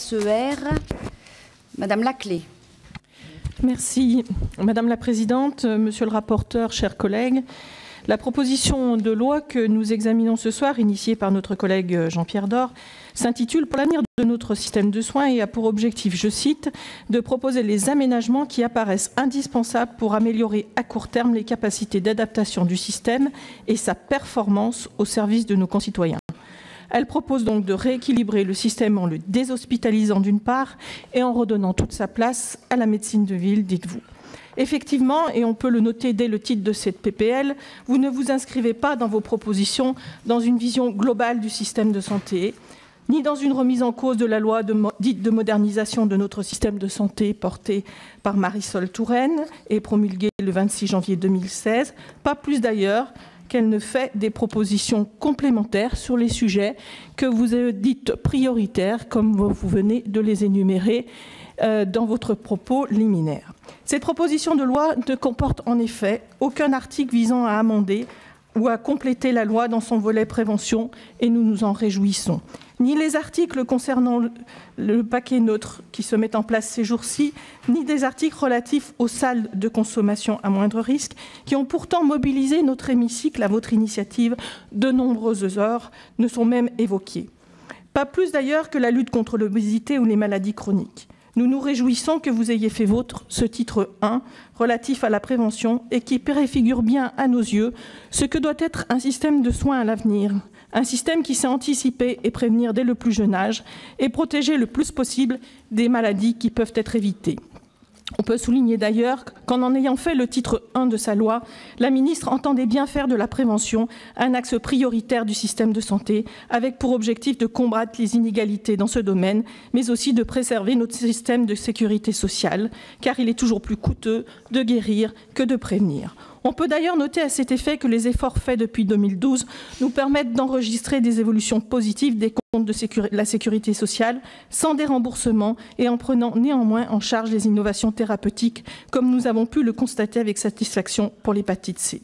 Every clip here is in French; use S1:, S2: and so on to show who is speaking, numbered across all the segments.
S1: SER, Madame Laclais.
S2: Merci Madame la Présidente, Monsieur le rapporteur, chers collègues. La proposition de loi que nous examinons ce soir, initiée par notre collègue Jean-Pierre Door, s'intitule « Pour l'avenir de notre système de soins » et a pour objectif, je cite, « de proposer les aménagements qui apparaissent indispensables pour améliorer à court terme les capacités d'adaptation du système et sa performance au service de nos concitoyens ». Elle propose donc de rééquilibrer le système en le déshospitalisant d'une part et en redonnant toute sa place à la médecine de ville, dites-vous. Effectivement, et on peut le noter dès le titre de cette PPL, vous ne vous inscrivez pas dans vos propositions dans une vision globale du système de santé, ni dans une remise en cause de la loi dite de modernisation de notre système de santé portée par Marisol Touraine et promulguée le 26 janvier 2016, pas plus d'ailleurs qu'elle ne fait des propositions complémentaires sur les sujets que vous dites prioritaires, comme vous venez de les énumérer dans votre propos liminaire. Cette proposition de loi ne comporte en effet aucun article visant à amender ou à compléter la loi dans son volet prévention, et nous nous en réjouissons. Ni les articles concernant le paquet neutre qui se met en place ces jours-ci, ni des articles relatifs aux salles de consommation à moindre risque, qui ont pourtant mobilisé notre hémicycle à votre initiative de nombreuses heures, ne sont même évoqués. Pas plus d'ailleurs que la lutte contre l'obésité ou les maladies chroniques. Nous nous réjouissons que vous ayez fait vôtre ce titre 1 relatif à la prévention et qui préfigure bien à nos yeux ce que doit être un système de soins à l'avenir. Un système qui sait anticiper et prévenir dès le plus jeune âge et protéger le plus possible des maladies qui peuvent être évitées. On peut souligner d'ailleurs qu'en ayant fait le titre 1 de sa loi, la ministre entendait bien faire de la prévention un axe prioritaire du système de santé, avec pour objectif de combattre les inégalités dans ce domaine, mais aussi de préserver notre système de sécurité sociale, car il est toujours plus coûteux de guérir que de prévenir. On peut d'ailleurs noter à cet effet que les efforts faits depuis 2012 nous permettent d'enregistrer des évolutions positives des comptes de la sécurité sociale sans déremboursement et en prenant néanmoins en charge les innovations thérapeutiques, comme nous avons pu le constater avec satisfaction pour l'hépatite C.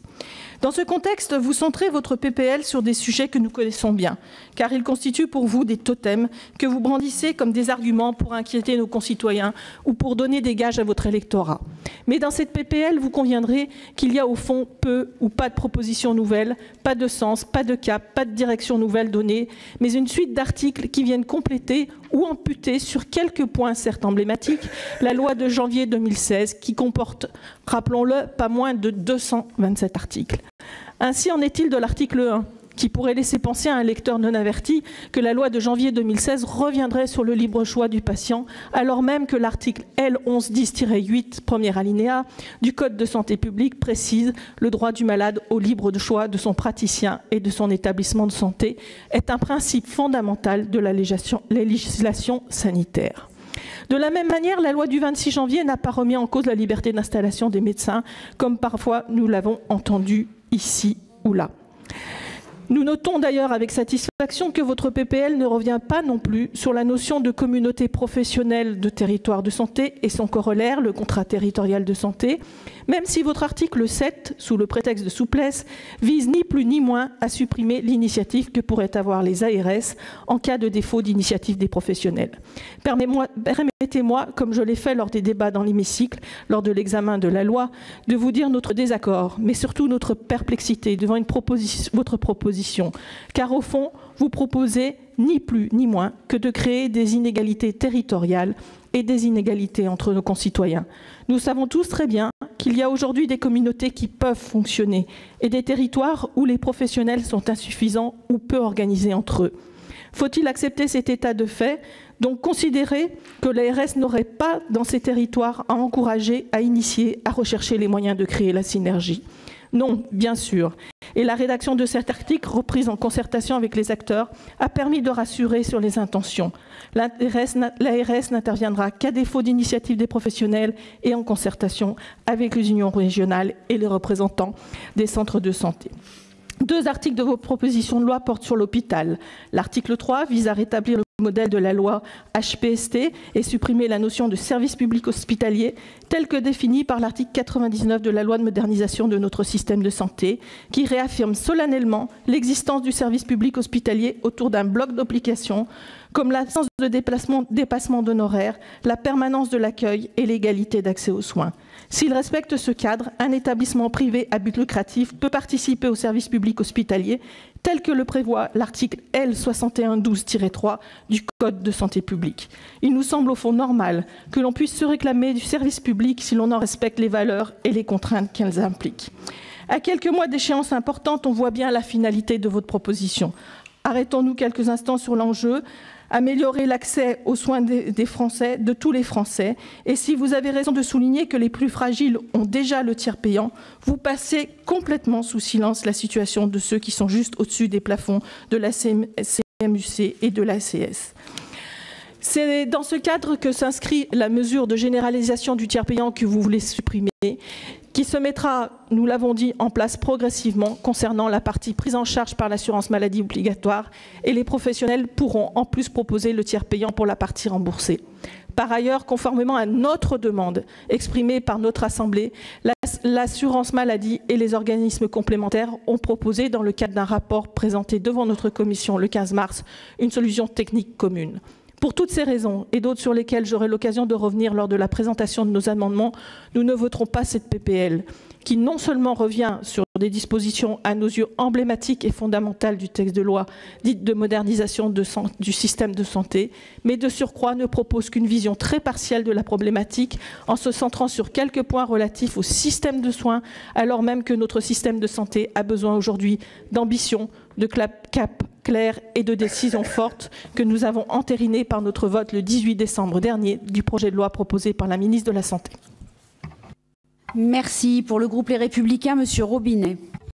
S2: Dans ce contexte, vous centrez votre PPL sur des sujets que nous connaissons bien, car ils constituent pour vous des totems que vous brandissez comme des arguments pour inquiéter nos concitoyens ou pour donner des gages à votre électorat. Mais dans cette PPL, vous conviendrez qu'il y a au fond peu ou pas de propositions nouvelles, pas de sens, pas de cap, pas de direction nouvelle donnée, mais une suite d'articles qui viennent compléter ou amputer sur quelques points certes emblématiques la loi de janvier 2016 qui comporte, rappelons-le, pas moins de 227 articles. Ainsi en est-il de l'article 1, qui pourrait laisser penser à un lecteur non averti que la loi de janvier 2016 reviendrait sur le libre choix du patient, alors même que l'article L1110-8, premier alinéa, du Code de santé publique précise le droit du malade au libre choix de son praticien et de son établissement de santé est un principe fondamental de la législation sanitaire. De la même manière, la loi du 26 janvier n'a pas remis en cause la liberté d'installation des médecins, comme parfois nous l'avons entendu ici ou là. Nous notons d'ailleurs avec satisfaction que votre PPL ne revient pas non plus sur la notion de communauté professionnelle de territoire de santé et son corollaire, le contrat territorial de santé, même si votre article 7, sous le prétexte de souplesse, vise ni plus ni moins à supprimer l'initiative que pourraient avoir les ARS en cas de défaut d'initiative des professionnels. Permettez-moi, comme je l'ai fait lors des débats dans l'hémicycle, lors de l'examen de la loi, de vous dire notre désaccord, mais surtout notre perplexité devant votre proposition. Car au fond, vous proposez ni plus ni moins que de créer des inégalités territoriales et des inégalités entre nos concitoyens. Nous savons tous très bien qu'il y a aujourd'hui des communautés qui peuvent fonctionner et des territoires où les professionnels sont insuffisants ou peu organisés entre eux. Faut-il accepter cet état de fait, donc considérer que l'ARS n'aurait pas dans ces territoires à encourager, à initier, à rechercher les moyens de créer la synergie? Non, bien sûr. Et la rédaction de cet article, reprise en concertation avec les acteurs, a permis de rassurer sur les intentions. L'ARS n'interviendra qu'à défaut d'initiative des professionnels et en concertation avec les unions régionales et les représentants des centres de santé. Deux articles de vos propositions de loi portent sur l'hôpital. L'article 3 vise à rétablir le modèle de la loi HPST et supprimer la notion de service public hospitalier telle que définie par l'article 99 de la loi de modernisation de notre système de santé, qui réaffirme solennellement l'existence du service public hospitalier autour d'un bloc d'obligations comme l'absence de dépassement d'honoraires, la permanence de l'accueil et l'égalité d'accès aux soins. S'il respecte ce cadre, un établissement privé à but lucratif peut participer au service public hospitalier tel que le prévoit l'article L6112-3 du Code de santé publique. Il nous semble au fond normal que l'on puisse se réclamer du service public si l'on en respecte les valeurs et les contraintes qu'elles impliquent. À quelques mois d'échéance importante, on voit bien la finalité de votre proposition. Arrêtons-nous quelques instants sur l'enjeu. Améliorer l'accès aux soins des Français, de tous les Français. Et si vous avez raison de souligner que les plus fragiles ont déjà le tiers payant, vous passez complètement sous silence la situation de ceux qui sont juste au-dessus des plafonds de la CMU-C et de l'ACS. C'est dans ce cadre que s'inscrit la mesure de généralisation du tiers payant que vous voulez supprimer, qui se mettra, nous l'avons dit, en place progressivement concernant la partie prise en charge par l'assurance maladie obligatoire, et les professionnels pourront en plus proposer le tiers payant pour la partie remboursée. Par ailleurs, conformément à notre demande exprimée par notre Assemblée, l'assurance maladie et les organismes complémentaires ont proposé, dans le cadre d'un rapport présenté devant notre commission le 15 mars, une solution technique commune. Pour toutes ces raisons et d'autres sur lesquelles j'aurai l'occasion de revenir lors de la présentation de nos amendements, nous ne voterons pas cette PPL, qui non seulement revient sur des dispositions à nos yeux emblématiques et fondamentales du texte de loi dite de modernisation du système de santé, mais de surcroît ne propose qu'une vision très partielle de la problématique en se centrant sur quelques points relatifs au système de soins, alors même que notre système de santé a besoin aujourd'hui d'ambition, de cap clair et de décisions fortes que nous avons entérinées par notre vote le 18 décembre dernier du projet de loi proposé par la ministre de la Santé.
S1: Merci. Pour le groupe Les Républicains, Monsieur Robinet.